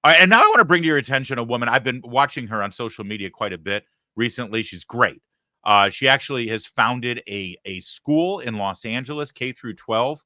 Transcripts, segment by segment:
And now I want to bring to your attention a woman. I've been watching her on social media quite a bit recently. She's great. She actually has founded a school in Los Angeles, K through 12,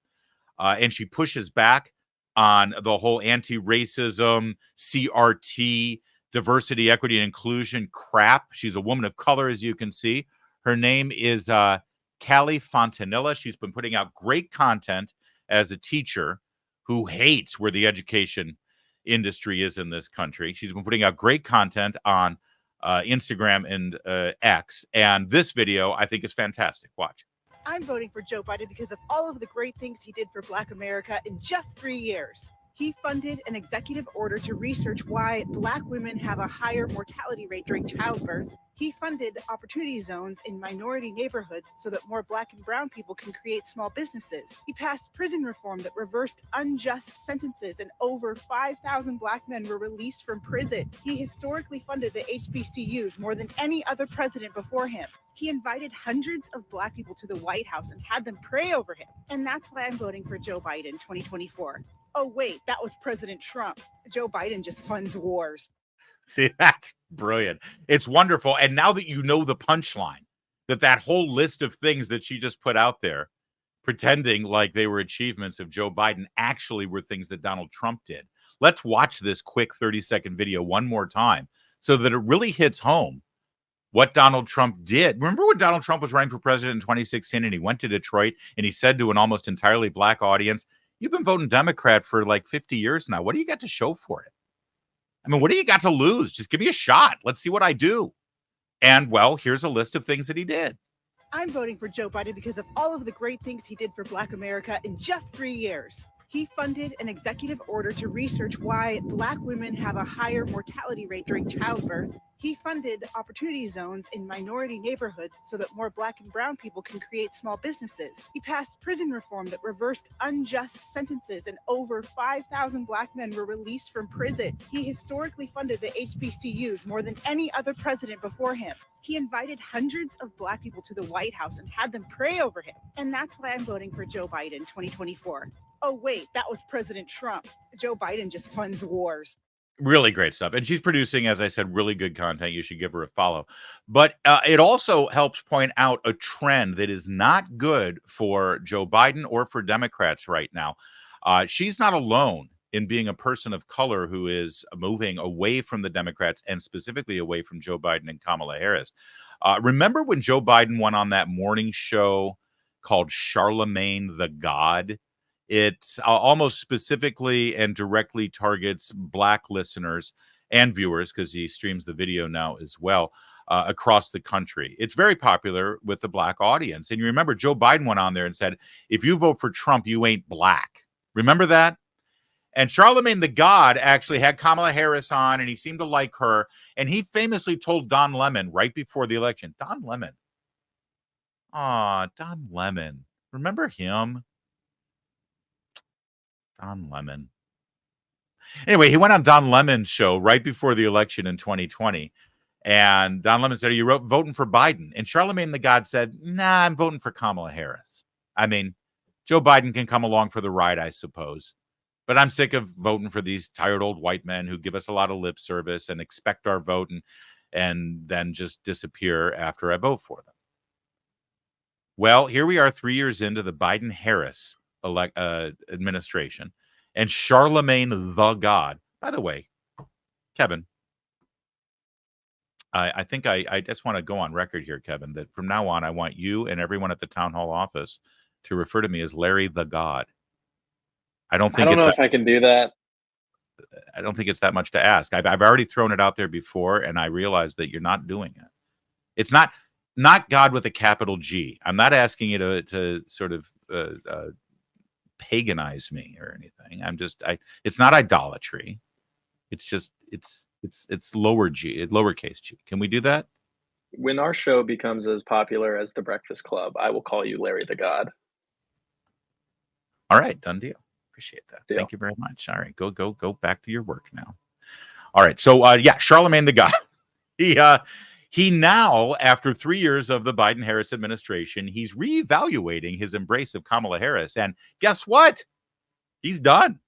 and she pushes back on the whole anti-racism, CRT, diversity, equity, and inclusion crap. She's a woman of color, as you can see. Her name is Callie Fontanilla. She's been putting out great content as a teacher who hates where the education industry is in this country. She's been putting out great content on Instagram and X. And this video, I think, is fantastic. Watch. I'm voting for Joe Biden because of all of the great things he did for Black America in just 3 years. He funded an executive order to research why Black women have a higher mortality rate during childbirth. He funded opportunity zones in minority neighborhoods so that more Black and brown people can create small businesses. He passed prison reform that reversed unjust sentences, and over 5,000 Black men were released from prison. He historically funded the HBCUs more than any other president before him. He invited hundreds of Black people to the White House and had them pray over him. And that's why I'm voting for Joe Biden 2024. Oh, wait, that was President Trump. Joe Biden just funds wars. See, that's brilliant. It's wonderful. And now that you know the punchline, that whole list of things that she just put out there, pretending like they were achievements of Joe Biden, actually were things that Donald Trump did. Let's watch this quick 30-second video one more time so that it really hits home what Donald Trump did. Remember when Donald Trump was running for president in 2016 and he went to Detroit and he said to an almost entirely Black audience, "You've been voting Democrat for like 50 years now. What do you got to show for it? I mean, what do you got to lose? Just give me a shot. Let's see what I do." And, well, here's a list of things that he did. I'm voting for Joe Biden because of all of the great things he did for Black America in just 3 years. He funded an executive order to research why Black women have a higher mortality rate during childbirth. He funded opportunity zones in minority neighborhoods so that more Black and brown people can create small businesses. He passed prison reform that reversed unjust sentences, and over 5,000 Black men were released from prison. He historically funded the HBCUs more than any other president before him. He invited hundreds of Black people to the White House and had them pray over him. And that's why I'm voting for Joe Biden 2024. Oh, wait, that was President Trump. Joe Biden just funds wars. Really great stuff. And she's producing, as I said, really good content. You should give her a follow. But it also helps point out a trend that is not good for Joe Biden or for Democrats right now. She's not alone in being a person of color who is moving away from the Democrats and specifically away from Joe Biden and Kamala Harris. Remember when Joe Biden went on that morning show called Charlemagne the God? It almost specifically and directly targets Black listeners and viewers, because he streams the video now as well, across the country. It's very popular with the Black audience. And you remember Joe Biden went on there and said, "If you vote for Trump, you ain't Black." Remember that? And Charlemagne the God actually had Kamala Harris on, and he seemed to like her. And he famously told Don Lemon right before the election, Don Lemon. Don Lemon. Remember him? Don Lemon. Anyway, he went on Don Lemon's show right before the election in 2020. And Don Lemon said, "Are you voting for Biden?" And Charlemagne the God said, "Nah, I'm voting for Kamala Harris. I mean, Joe Biden can come along for the ride, I suppose. But I'm sick of voting for these tired old white men who give us a lot of lip service and expect our vote and then just disappear after I vote for them." Well, here we are 3 years into the Biden-Harris administration, and Charlemagne the God. By the way, Kevin, I think I just want to go on record here, Kevin, that from now on, I want you and everyone at the town hall office to refer to me as Larry the God. I don't know if I can do that. I don't think it's that much to ask. I've already thrown it out there before, and I realize that you're not doing it. It's not God with a capital G. I'm not asking you to sort of paganize me or anything. It's not idolatry. It's just it's lowercase g. Can we do that? When our show becomes as popular as The Breakfast Club, I will call you Larry the God. All right, done deal. Appreciate that. Deal. Thank you very much. All right, go back to your work now. All right, so Charlemagne the God. He now, after 3 years of the Biden-Harris administration, he's reevaluating his embrace of Kamala Harris. And guess what? He's done.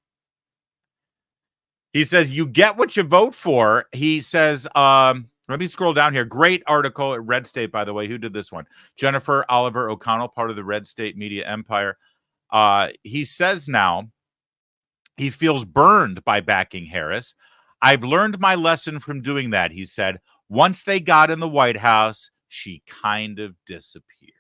He says, you get what you vote for. He says, let me scroll down here. Great article at Red State, by the way. Who did this one? Jennifer Oliver O'Connell, part of the Red State media empire. He says now he feels burned by backing Harris. I've learned my lesson from doing that, he said. Once they got in the White House, she kind of disappeared.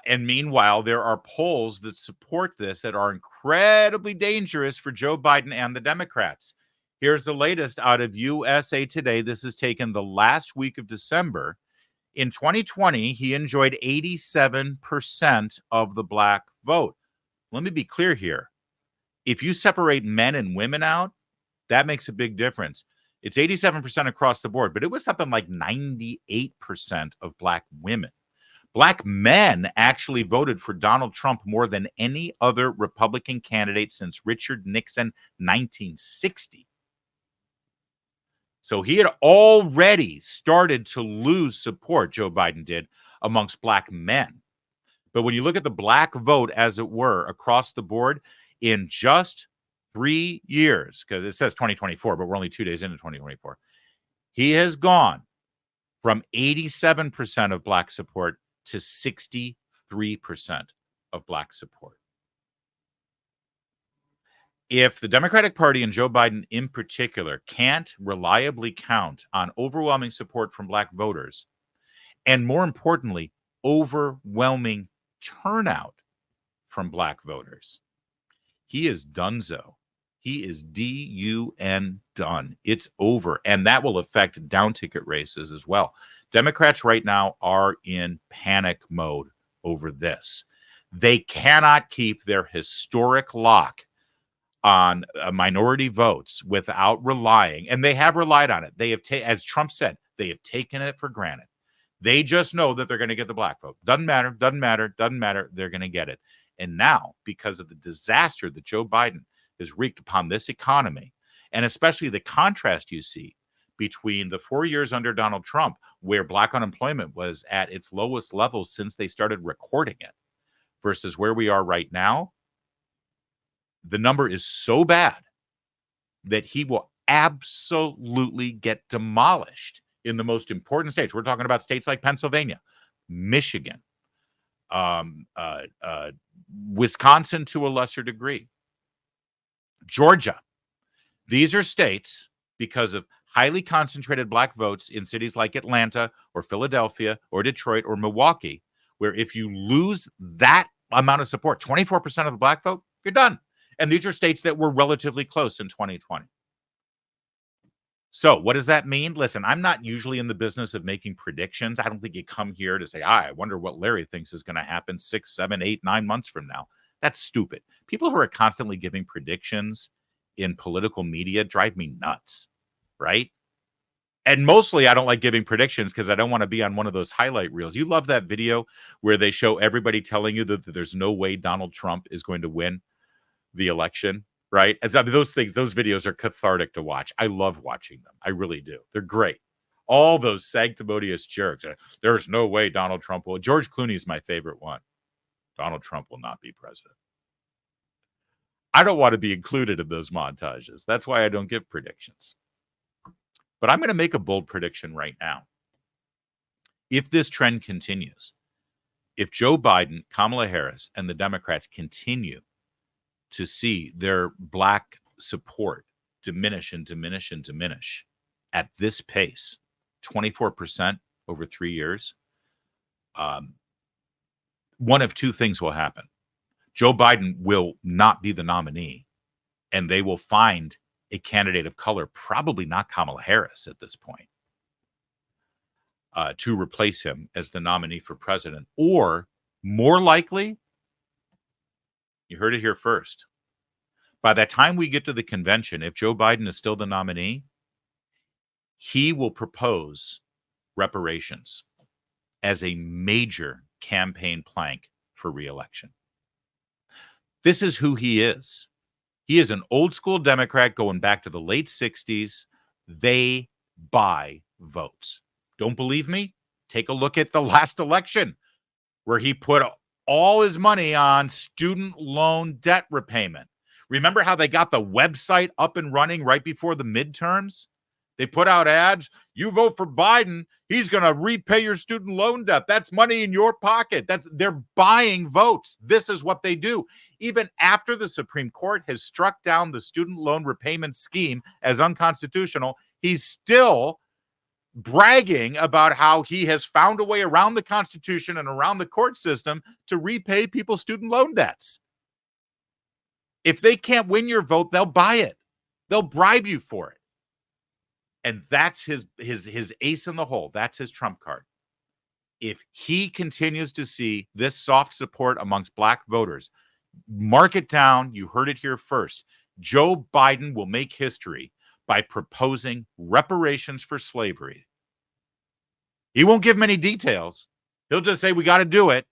And meanwhile, there are polls that support this that are incredibly dangerous for Joe Biden and the Democrats. Here's the latest out of USA Today. This is taken the last week of December. In 2020, he enjoyed 87% of the black vote. Let me be clear here. If you separate men and women out, that makes a big difference. It's 87% across the board, but it was something like 98% of black women. Black men actually voted for Donald Trump more than any other Republican candidate since Richard Nixon, 1960. So he had already started to lose support, Joe Biden did, amongst black men. But when you look at the black vote, as it were, across the board, in just 3 years, because it says 2024, but we're only 2 days into 2024, he has gone from 87% of black support to 63% of black support. If the Democratic Party and Joe Biden in particular can't reliably count on overwhelming support from black voters, and more importantly, overwhelming turnout from black voters, he is donezo. He is D-U-N done. It's over. And that will affect down ticket races as well. Democrats right now are in panic mode over this. They cannot keep their historic lock on minority votes without relying, and they have relied on it. They have, as Trump said, they have taken it for granted. They just know that they're going to get the black vote. Doesn't matter, doesn't matter, doesn't matter. They're going to get it. And now, because of the disaster that Joe Biden has wreaked upon this economy, and especially the contrast you see between the 4 years under Donald Trump, where black unemployment was at its lowest level since they started recording it, versus where we are right now, the number is so bad that he will absolutely get demolished in the most important states. We're talking about states like Pennsylvania, Michigan, Wisconsin to a lesser degree, Georgia. These are states, because of highly concentrated black votes in cities like Atlanta or Philadelphia or Detroit or Milwaukee, where if you lose that amount of support, 24% of the black vote, you're done. And these are states that were relatively close in 2020. So what does that mean? Listen, I'm not usually in the business of making predictions. I don't think you come here to say, I wonder what Larry thinks is going to happen 6, 7, 8, 9 months from now. That's stupid. People who are constantly giving predictions in political media drive me nuts, right? And mostly I don't like giving predictions because I don't want to be on one of those highlight reels. You love that video where they show everybody telling you that there's no way Donald Trump is going to win the election, right? And I mean, those videos are cathartic to watch. I love watching them. I really do. They're great. All those sanctimonious jerks. There's no way Donald Trump will. George Clooney is my favorite one. Donald Trump will not be president. I don't want to be included in those montages. That's why I don't give predictions. But I'm going to make a bold prediction right now. If this trend continues, if Joe Biden, Kamala Harris, and the Democrats continue to see their black support diminish and diminish and diminish at this pace, 24% over 3 years, one of two things will happen. Joe Biden will not be the nominee, and they will find a candidate of color, probably not Kamala Harris at this point, to replace him as the nominee for president. Or more likely, you heard it here first, by the time we get to the convention, if Joe Biden is still the nominee, he will propose reparations as a major campaign plank for re-election. This is who he is. He is an old school Democrat going back to the late 60s. They buy votes. Don't believe me? Take a look at the last election where he put all his money on student loan debt repayment. Remember how they got the website up and running right before the midterms? They put out ads. You vote for Biden, he's going to repay your student loan debt. That's money in your pocket. They're buying votes. This is what they do. Even after the Supreme Court has struck down the student loan repayment scheme as unconstitutional, he's still bragging about how he has found a way around the Constitution and around the court system to repay people's student loan debts. If they can't win your vote, they'll buy it. They'll bribe you for it. And that's his ace in the hole. That's his trump card. If he continues to see this soft support amongst black voters, mark it down. You heard it here first. Joe Biden will make history by proposing reparations for slavery. He won't give many details. He'll just say, we got to do it.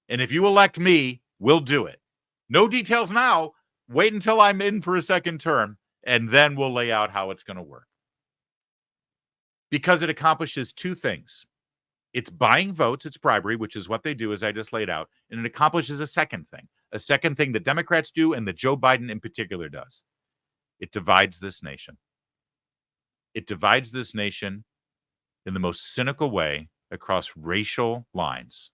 And if you elect me, we'll do it. No details now. Wait until I'm in for a second term, and then we'll lay out how it's going to work. Because it accomplishes two things. It's buying votes, it's bribery, which is what they do, as I just laid out. And it accomplishes a second thing that Democrats do and that Joe Biden in particular does. It divides this nation. It divides this nation in the most cynical way across racial lines.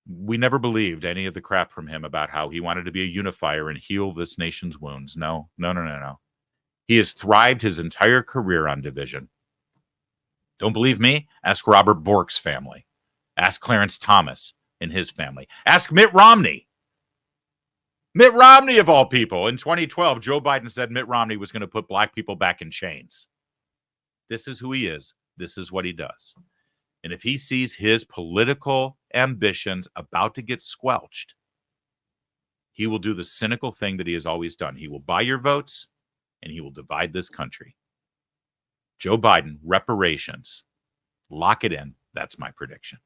We never believed any of the crap from him about how he wanted to be a unifier and heal this nation's wounds. No. He has thrived his entire career on division. Don't believe me? Ask Robert Bork's family. Ask Clarence Thomas and his family. Ask Mitt Romney. Mitt Romney, of all people. In 2012, Joe Biden said Mitt Romney was going to put black people back in chains. This is who he is. This is what he does. And if he sees his political ambitions about to get squelched, he will do the cynical thing that he has always done. He will buy your votes, and he will divide this country. Joe Biden, reparations. Lock it in. That's my prediction.